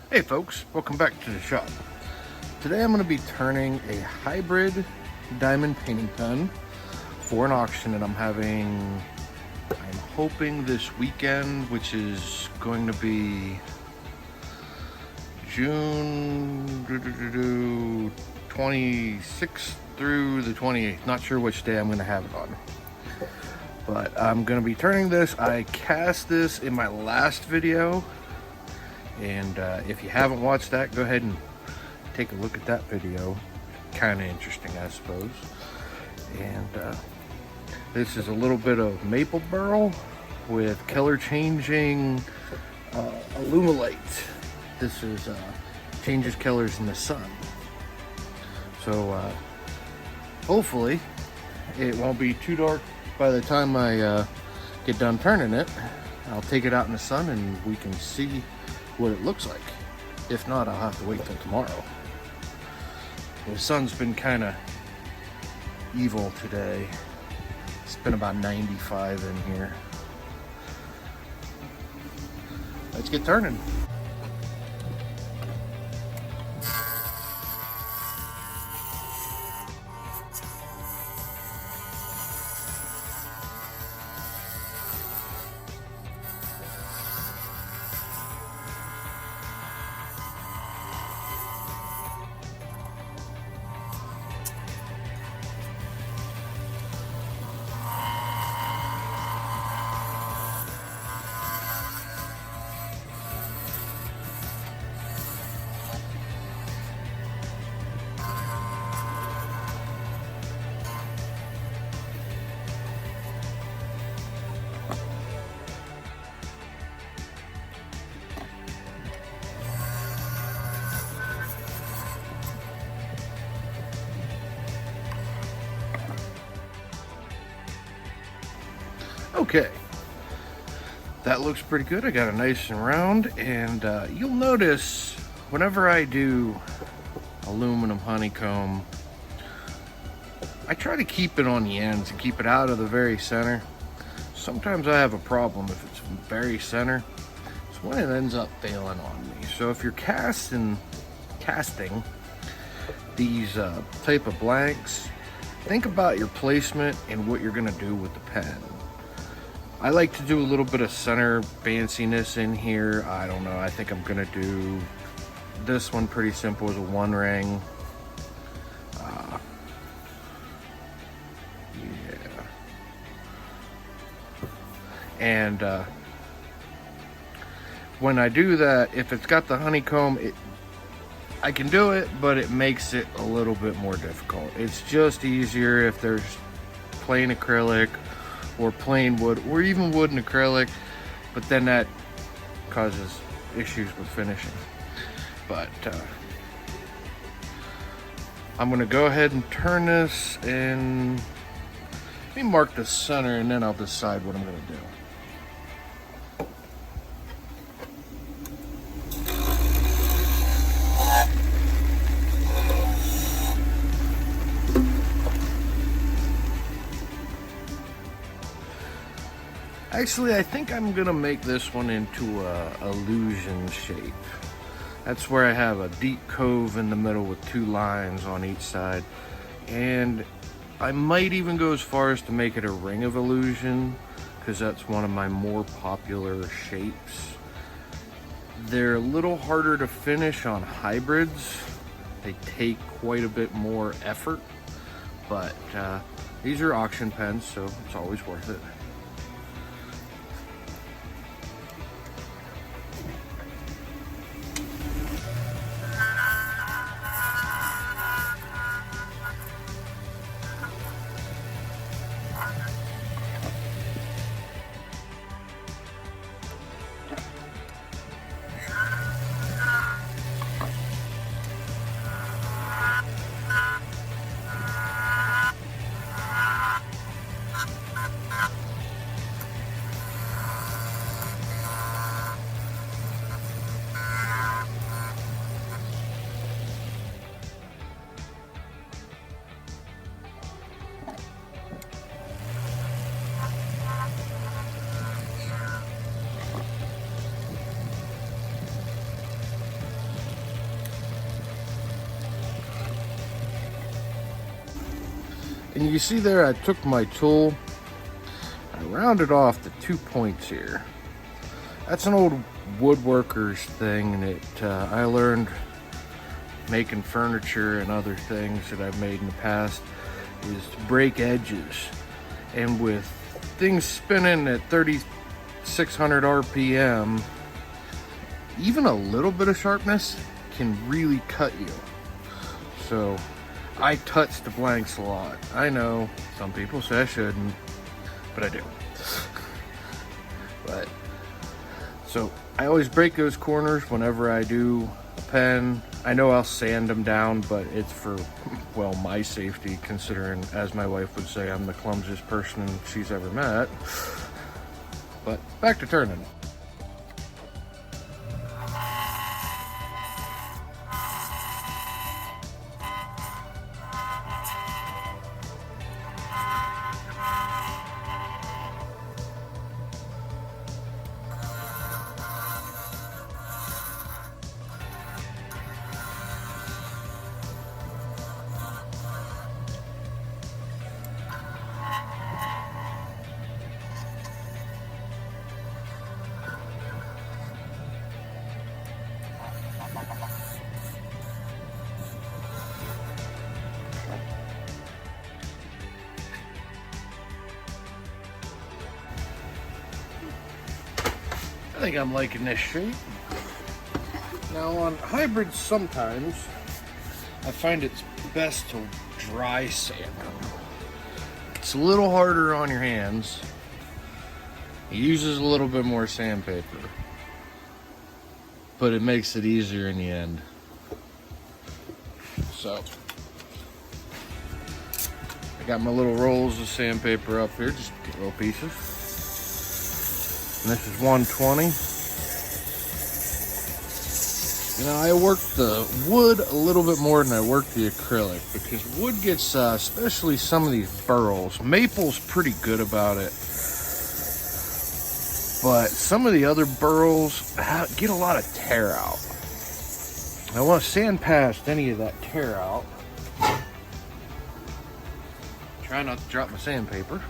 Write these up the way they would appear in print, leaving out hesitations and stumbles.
Hey folks, welcome back to the shop. Today I'm going to be turning a hybrid diamond painting pen for an auction that I'm hoping this weekend, which is going to be June 26th through the 28th. Not sure which day I'm going to have it on. But I'm going to be turning this. I cast this in my last video. And if you haven't watched that, go ahead and take a look at that video. Kind of interesting, I suppose. And this is a little bit of maple burl with color changing alumilite. This is changes colors in the sun. So hopefully it won't be too dark by the time I get done turning it. I'll take it out in the sun and we can see what it looks like. If not, I'll have to wait till tomorrow. The sun's been kind of evil today. It's been about 95 in here. Let's get turning. Okay, that looks pretty good. I got it nice and round, and you'll notice whenever I do aluminum honeycomb, I try to keep it on the ends and keep it out of the very center. Sometimes I have a problem if it's very center. It's when it ends up failing on me. So if you're casting these type of blanks, think about your placement and what you're gonna do with the pen. I like to do a little bit of center fanciness in here. I don't know, I think I'm gonna do this one pretty simple as a one ring. Yeah. And when I do that, if it's got the honeycomb, I can do it, but it makes it a little bit more difficult. It's just easier if there's plain acrylic or plain wood, or even wood and acrylic, but then that causes issues with finishing. But I'm gonna go ahead and turn this, and let me mark the center, and then I'll decide what I'm gonna do. Actually, I think I'm gonna make this one into a illusion shape. That's where I have a deep cove in the middle with two lines on each side. And I might even go as far as to make it a ring of illusion, because that's one of my more popular shapes. They're a little harder to finish on hybrids. They take quite a bit more effort, but these are auction pens, so it's always worth it. And you see there, I took my tool, I rounded off the 2 points here. That's an old woodworker's thing, and I learned making furniture and other things that I've made in the past is to break edges. And with things spinning at 3,600 RPM, even a little bit of sharpness can really cut you. So I touch the blanks a lot. I know some people say I shouldn't, but I do. But so I always break those corners whenever I do a pen. I know I'll sand them down, but it's for, well, my safety, considering, as my wife would say, I'm the clumsiest person she's ever met. But back to turning. I think I'm liking this shape. Now on hybrids, sometimes I find it's best to dry sand them. It's a little harder on your hands. It uses a little bit more sandpaper, but it makes it easier in the end. So I got my little rolls of sandpaper up here, just little pieces. And this is 120. You know, I work the wood a little bit more than I work the acrylic, because wood gets, especially some of these burls, maple's pretty good about it, but some of the other burls get a lot of tear out. I want to sand past any of that tear out. Try not to drop my sandpaper.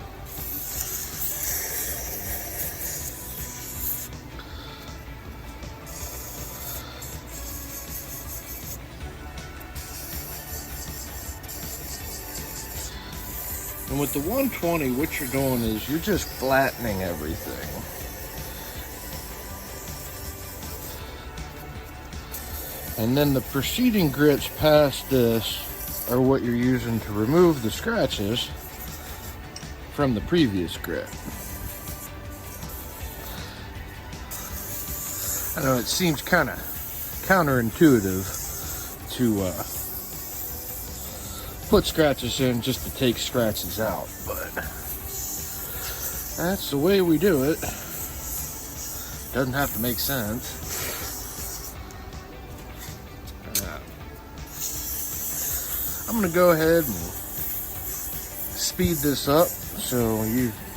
And with the 120, what you're doing is you're just flattening everything. And then the preceding grits past this are what you're using to remove the scratches from the previous grit. I know it seems kind of counterintuitive to put scratches in just to take scratches out, but that's the way we do it. Doesn't have to make sense. I'm gonna go ahead and speed this up so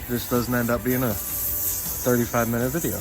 this doesn't end up being a 35-minute video.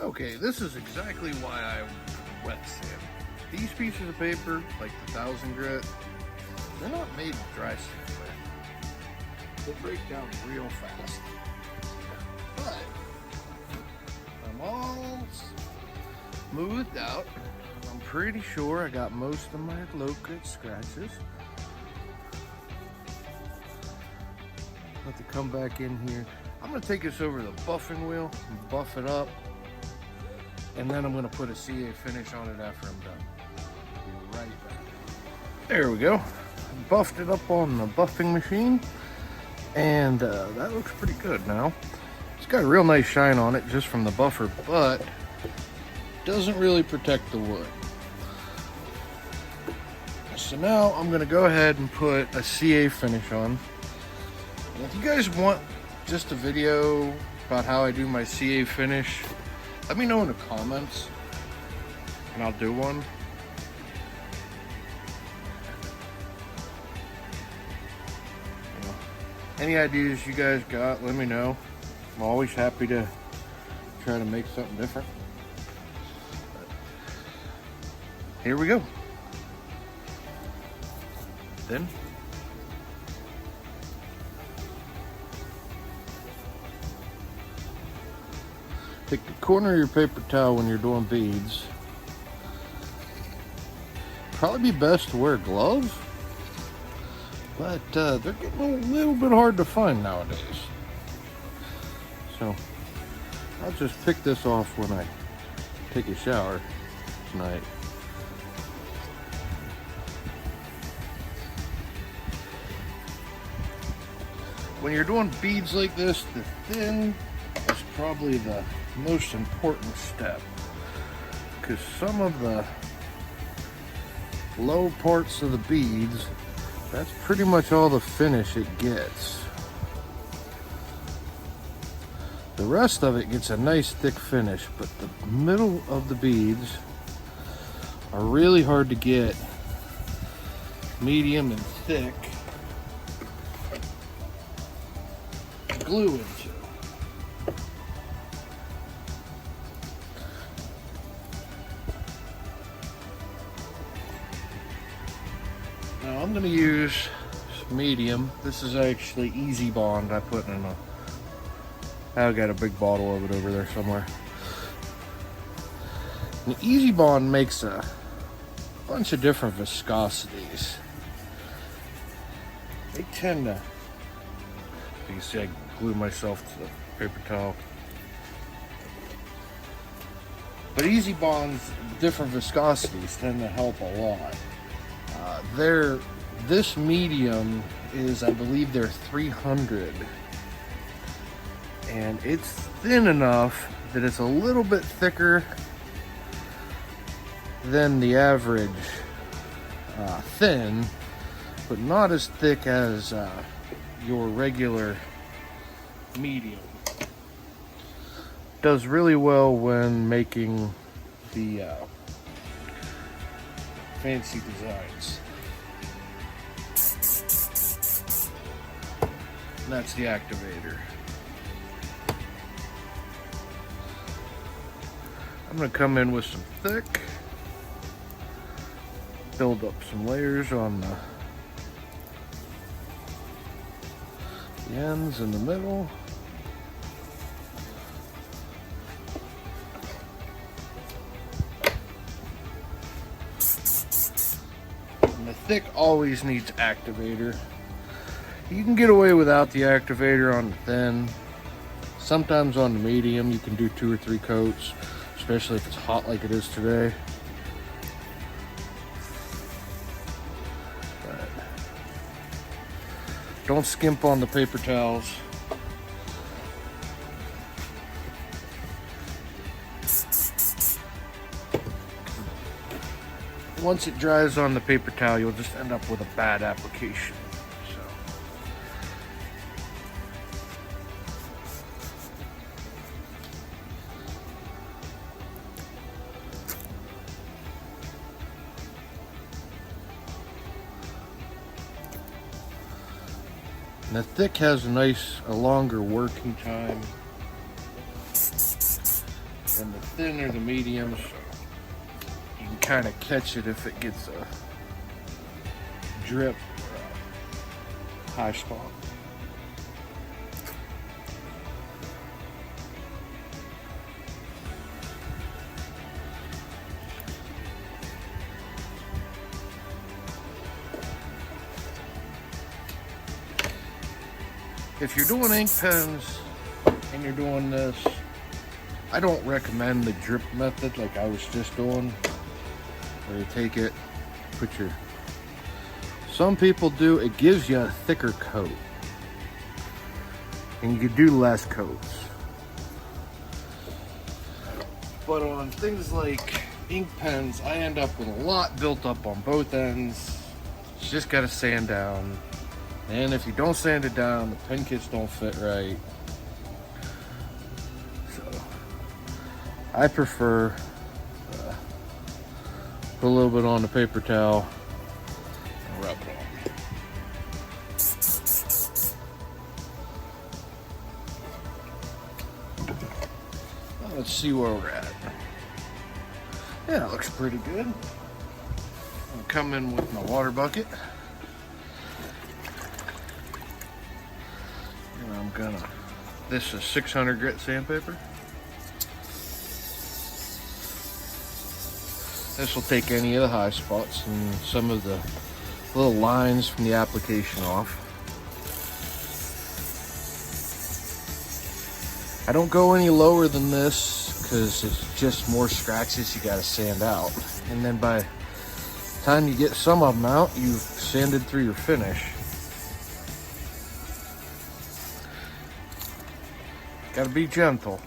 Okay, this is exactly why I wet sand. These pieces of paper, like the 1000 grit, they're not made to dry sand with. They break down real fast. But I'm all smoothed out. I'm pretty sure I got most of my low grit scratches. Let it come back in here. I'm gonna take this over the buffing wheel and buff it up. And then I'm gonna put a CA finish on it after I'm done. Be right back. There we go. Buffed it up on the buffing machine. And that looks pretty good now. It's got a real nice shine on it just from the buffer, but doesn't really protect the wood. So now I'm gonna go ahead and put a CA finish on. And if you guys want just a video about how I do my CA finish, let me know in the comments and I'll do one. Any ideas you guys got, let me know. I'm always happy to try to make something different. But here we go. Then take the corner of your paper towel when you're doing beads. Probably be best to wear gloves, but they're getting a little bit hard to find nowadays. So I'll just pick this off when I take a shower tonight. When you're doing beads like this, the thin is probably the most important step, because some of the low parts of the beads, that's pretty much all the finish it gets. The rest of it gets a nice thick finish, but the middle of the beads are really hard to get medium and thick to glue into. Now I'm going to use medium. This is actually Easy Bond I put in a, I've got a big bottle of it over there somewhere. And Easy Bond makes a bunch of different viscosities. They tend to, you can see I glue myself to the paper towel. But Easy Bond's different viscosities tend to help a lot. This medium is, I believe, they're 300, and it's thin enough that it's a little bit thicker than the average thin, but not as thick as your regular medium. Does really well when making the fancy designs. And that's the activator. I'm going to come in with some thick, build up some layers on the ends in the middle. And the thick always needs activator. You can get away without the activator on the thin. Sometimes on the medium you can do 2 or 3 coats, especially if it's hot like it is today. But don't skimp on the paper towels. Once it dries on the paper towel, you'll just end up with a bad application. And the thick has a longer working time and the thinner the medium, so you can kind of catch it if it gets a drip or a high spot. If you're doing ink pens and you're doing this, I don't recommend the drip method like I was just doing, where you take it, put your, some people do, it gives you a thicker coat and you can do less coats. But on things like ink pens, I end up with a lot built up on both ends. You just gotta sand down. And if you don't sand it down, the pen kits don't fit right. So I prefer put a little bit on the paper towel and rub it on. Well, let's see where we're at. Yeah, it looks pretty good. I'll come in with my water bucket. This is 600 grit sandpaper. This will take any of the high spots and some of the little lines from the application off. I don't go any lower than this because it's just more scratches you gotta sand out. And then by the time you get some of them out, you've sanded through your finish. Gotta be gentle.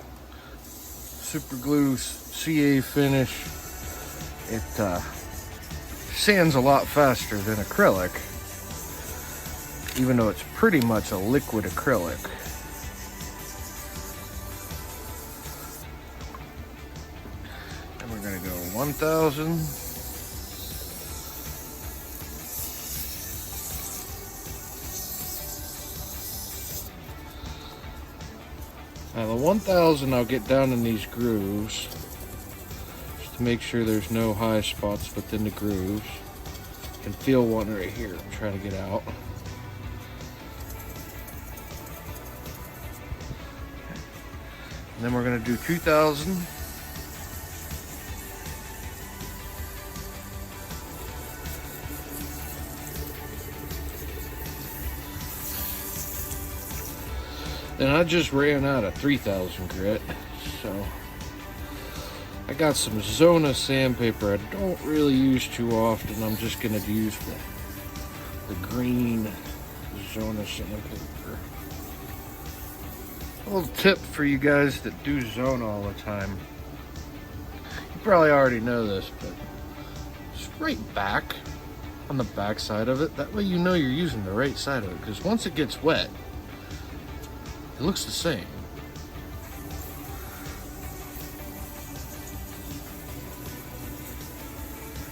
Super glue CA finish. It sands a lot faster than acrylic, even though it's pretty much a liquid acrylic. And we're gonna go 1000. Now the 1000, I'll get down in these grooves just to make sure there's no high spots within the grooves. I can feel one right here. I'm trying to get out. And then we're going to do 2000. And I just ran out of 3000 grit, so I got some Zona sandpaper I don't really use too often. I'm just gonna use the green Zona sandpaper. A little tip for you guys that do Zona all the time. You probably already know this, but just right back on the back side of it. That way you know you're using the right side of it, because once it gets wet, it looks the same.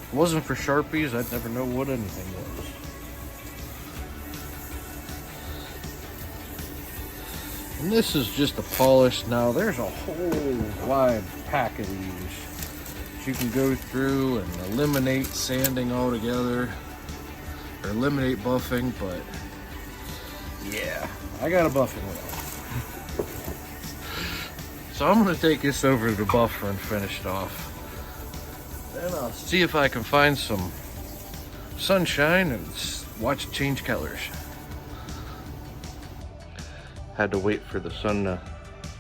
If it wasn't for Sharpies, I'd never know what anything was. And this is just a polish. Now there's a whole wide pack of these. You can go through and eliminate sanding altogether, or eliminate buffing, but yeah, I got a buffing wheel. So I'm going to take this over to the buffer and finish it off. Then I'll see if I can find some sunshine and watch it change colors. Had to wait for the sun to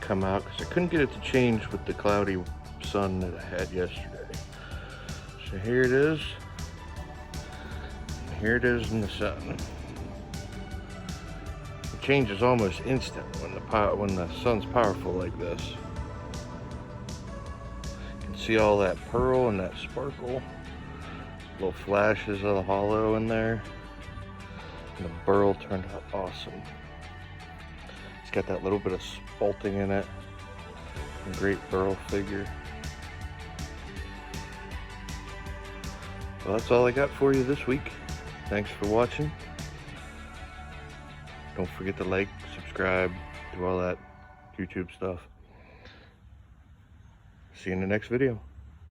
come out because I couldn't get it to change with the cloudy sun that I had yesterday. So here it is. And here it is in the sun. It changes almost instant when the sun's powerful like this. See all that pearl and that sparkle, little flashes of the hollow in there, and the burl turned out awesome. It's got that little bit of spalting in it, and great burl figure. Well, that's all I got for you this week. Thanks for watching. Don't forget to like, subscribe, do all that YouTube stuff. See you in the next video.